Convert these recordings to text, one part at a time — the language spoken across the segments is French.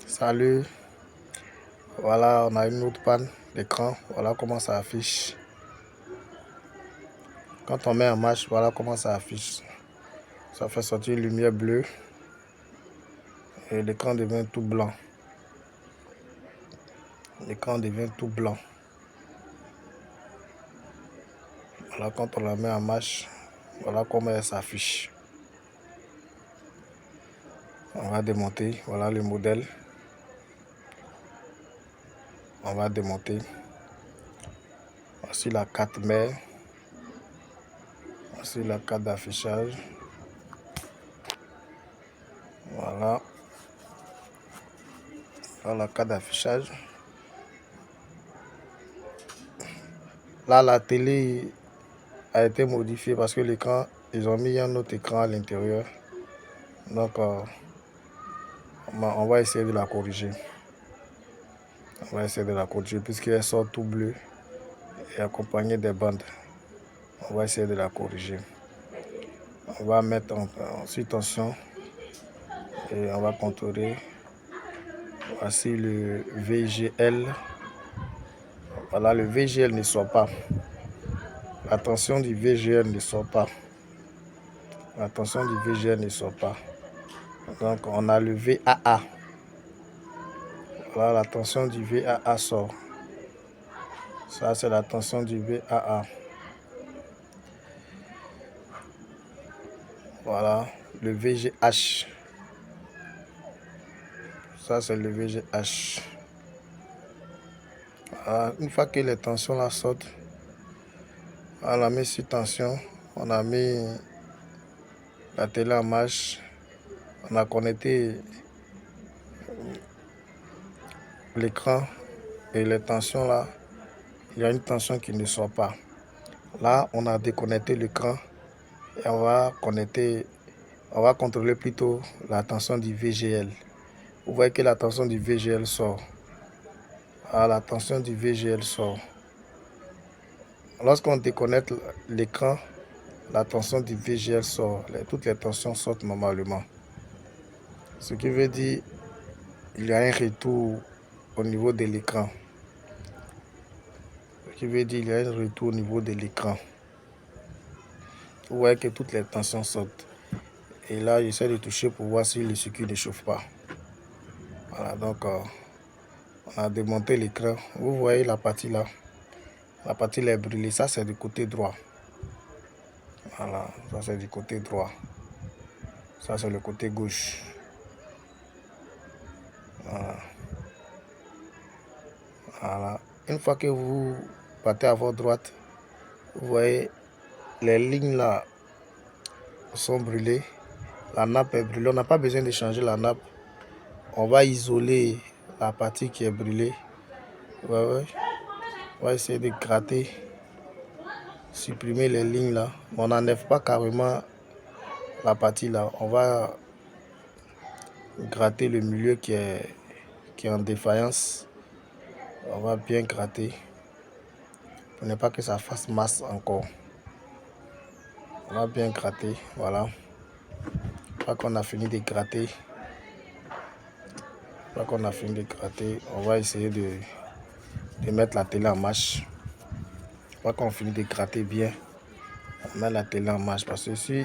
Salut, voilà, on a une autre panne d'écran. Voilà comment ça affiche. Quand on met en marche, voilà comment ça affiche. Ça fait sortir une lumière bleue et l'écran devient tout blanc. L'écran devient tout blanc. Voilà, quand on la met en marche, voilà comment elle s'affiche. On va démonter, voilà le modèle. On va démonter. Voici la carte mère. Voici la carte d'affichage. Voilà. Voilà la carte d'affichage. Là, la télé a été modifiée parce que l'écran, ils ont mis un autre écran à l'intérieur. Donc, on va essayer de la corriger. On va essayer de la corriger puisqu'elle sort tout bleu et accompagnée des bandes. On va essayer de la corriger. On va mettre en sous tension et on va contrôler. Voici le VGL. Voilà, le VGL ne sort pas. La tension du VGL ne sort pas. La tension du VGL ne sort pas. Donc, on a le VAA. Voilà, la tension du VAA sort. Ça, c'est la tension du VAA. Voilà, le VGH. Ça, c'est le VGH. Voilà, une fois que les tensions là sortent, on a mis sur tension. On a mis la télé en marche. On a connecté l'écran et les tensions là. Il y a une tension qui ne sort pas. Là, on a déconnecté l'écran et on va contrôler plutôt la tension du VGL. Vous voyez que la tension du VGL sort. Ah, la tension du VGL sort. Lorsqu'on déconnecte l'écran, la tension du VGL sort. Toutes les tensions sortent normalement. Ce qui veut dire qu'il y a un retour au niveau de l'écran. Ce qui veut dire qu'il y a un retour au niveau de l'écran. Vous voyez que toutes les tensions sortent. Et là, j'essaie de toucher pour voir si le circuit ne chauffe pas. Voilà, donc on a démonté l'écran. Vous voyez la partie là. La partie là est brûlée. Ça, c'est du côté droit. Voilà, ça c'est du côté droit. Ça, c'est le côté gauche. Voilà. Voilà. Une fois que vous partez à votre droite, vous voyez les lignes là sont brûlées. La nappe est brûlée. On n'a pas besoin de changer la nappe. On va isoler la partie qui est brûlée. Ouais. On va essayer de gratter, supprimer les lignes là. On n'enlève pas carrément la partie là. On va gratter le milieu qui est en défaillance. On va bien gratter pour ne pas que ça fasse masse encore. On va bien gratter, voilà. Une fois qu'on a fini de gratter, on va essayer de mettre la télé en marche. Une fois qu'on finit de gratter bien, on met la télé en marche. Parce que si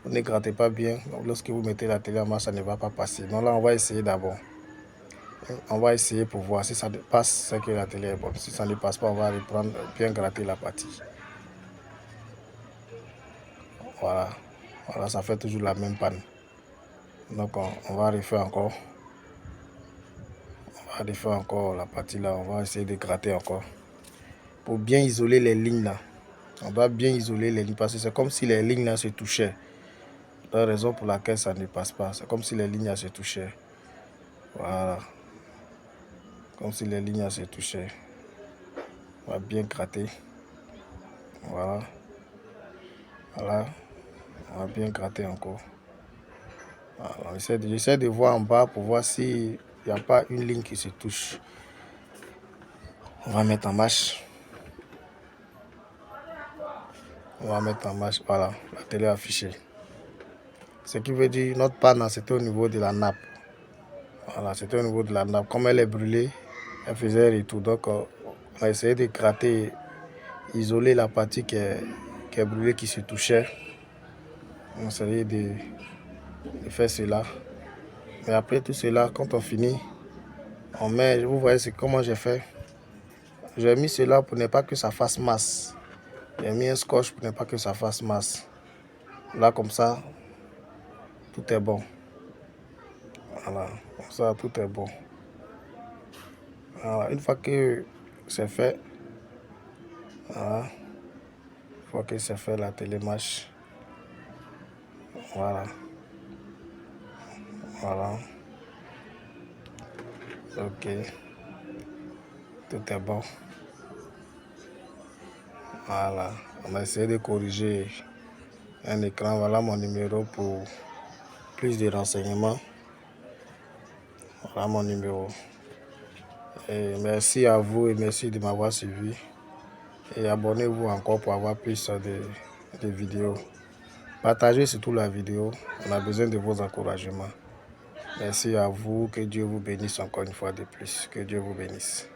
vous ne grattez pas bien, lorsque vous mettez la télé en marche, ça ne va pas passer. Donc là, on va essayer d'abord. On va essayer pour voir si ça passe, c'est que la télé est bonne. Si ça ne passe pas, on va reprendre, bien gratter la partie. Voilà, ça fait toujours la même panne. Donc on va refaire encore. On va refaire encore la partie là. On va essayer de gratter encore. Pour bien isoler les lignes là. On va bien isoler les lignes parce que c'est comme si les lignes là se touchaient. La raison pour laquelle ça ne passe pas. C'est comme si les lignes là se touchaient. Voilà. Comme si les lignes là se touchaient. On va bien gratter. Voilà. Voilà. On va bien gratter encore. Alors, j'essaie de voir en bas pour voir s'il n'y a pas une ligne qui se touche. On va mettre en marche. On va mettre en marche. Voilà, la télé affichée. Ce qui veut dire notre panne, c'était au niveau de la nappe. Voilà, c'était au niveau de la nappe. Comme elle est brûlée, elle faisait un retour. Donc, on a essayé de gratter, isoler la partie qui est brûlée, qui se touchait. On a essayé de faire cela. Mais après tout cela, quand on finit, on met, vous voyez comment j'ai fait. J'ai mis cela pour ne pas que ça fasse masse. J'ai mis un scotch pour ne pas que ça fasse masse. Là, comme ça, tout est bon. Voilà, comme ça, tout est bon. Voilà, une fois que c'est fait, voilà, une fois que c'est fait, la télé marche. Voilà. Voilà. Ok. Tout est bon. Voilà. On a essayé de corriger un écran. Voilà mon numéro pour plus de renseignements. Voilà mon numéro. Et merci à vous et merci de m'avoir suivi. Et abonnez-vous encore pour avoir plus de vidéos. Partagez surtout la vidéo. On a besoin de vos encouragements. Merci à vous. Que Dieu vous bénisse encore une fois de plus. Que Dieu vous bénisse.